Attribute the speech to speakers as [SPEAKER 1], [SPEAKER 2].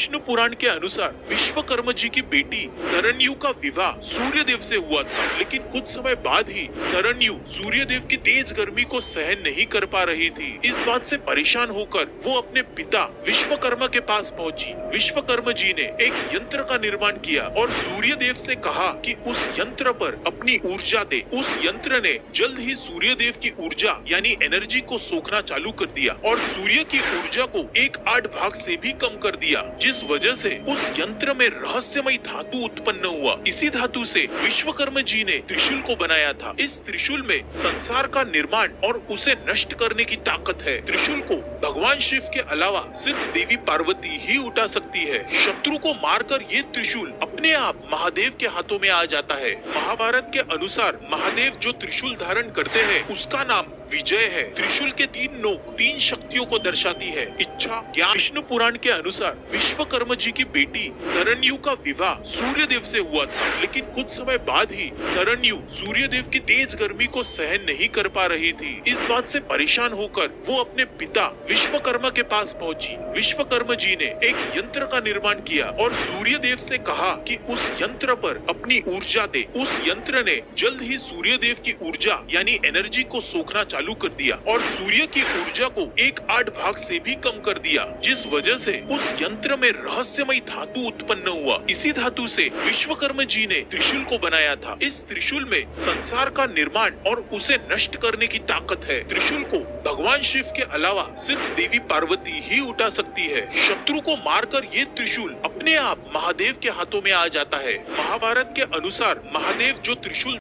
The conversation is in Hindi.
[SPEAKER 1] विष्णु पुराण के अनुसार विश्वकर्मा जी की बेटी सरण्यु का विवाह सूर्यदेव से हुआ था, लेकिन कुछ समय बाद ही सरण्यु सूर्यदेव की तेज गर्मी को सहन नहीं कर पा रही थी। इस बात से परेशान होकर वो अपने पिता विश्वकर्मा के पास पहुंची। विश्वकर्मा जी ने एक यंत्र का निर्माण किया और सूर्यदेव से कहा कि उस यंत्र पर अपनी ऊर्जा दे। उस यंत्र ने जल्द ही सूर्यदेव की ऊर्जा यानी एनर्जी को सोखना चालू कर दिया और सूर्य की ऊर्जा को 1/8 भाग से भी कम कर दिया, जिस वजह से उस यंत्र में रहस्यमय धातु उत्पन्न हुआ। इसी धातु से विश्वकर्मा जी ने त्रिशूल को बनाया था। इस त्रिशूल में संसार का निर्माण और उसे नष्ट करने की ताकत है। त्रिशूल को भगवान शिव के अलावा सिर्फ देवी पार्वती ही उठा सकती है। शत्रु को मारकर ये त्रिशूल अपने आप महादेव के हाथों में आ जाता है। महाभारत के अनुसार महादेव जो त्रिशूल धारण करते हैं उसका नाम विजय है। त्रिशूल के 3 नोक 3 शक्तियों को दर्शाती है, इच्छा, ज्ञान। विष्णु पुराण के अनुसार विश्वकर्मा जी की बेटी सरण्यु का विवाह सूर्यदेव से हुआ था, लेकिन कुछ समय बाद ही सरण्यु सूर्यदेव की तेज गर्मी को सहन नहीं कर पा रही थी। इस बात से परेशान होकर वो अपने पिता विश्वकर्मा के पास पहुंची। विश्वकर्मा जी ने एक यंत्र का निर्माण किया और सूर्यदेव से कहा कि उस यंत्र पर अपनी ऊर्जा दे। उस यंत्र ने जल्द ही सूर्यदेव की ऊर्जा यानी एनर्जी को सोखना चालू कर दिया और सूर्य की ऊर्जा को 1/8 भाग से भी कम कर दिया, जिस वजह से उस यंत्र में रहस्यमय धातु उत्पन्न हुआ। इसी धातु से विश्वकर्मा जी ने त्रिशूल को बनाया था। इस त्रिशूल में संसार का निर्माण और उसे नष्ट करने की ताकत है। त्रिशूल को भगवान शिव के अलावा सिर्फ देवी पार्वती ही उठा सकती है। शत्रु को मारकर ये त्रिशूल अपने आप महादेव के हाथों में आ जाता है। महाभारत के अनुसार महादेव जो त्रिशूल